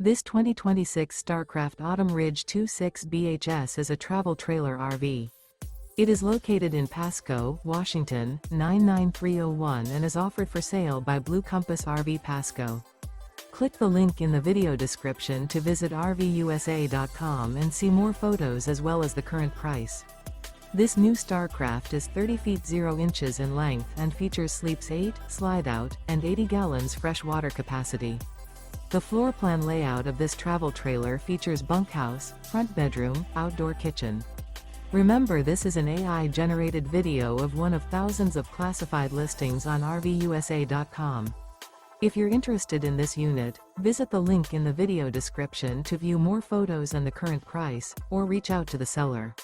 This 2026 Starcraft Autumn Ridge 26 BHS is a travel trailer RV. It is located in Pasco, Washington, 99301 and is offered for sale by Blue Compass RV Pasco. Click the link in the video description to visit RVUSA.com and see more photos as well as the current price. This new Starcraft is 30 feet 0 inches in length and features sleeps 8, Slideout, and 80 gallons fresh water capacity. The floor plan layout of this travel trailer features bunkhouse, front bedroom, outdoor kitchen. Remember, this is an AI-generated video of one of thousands of classified listings on RVUSA.com. If you're interested in this unit, visit the link in the video description to view more photos and the current price, or reach out to the seller.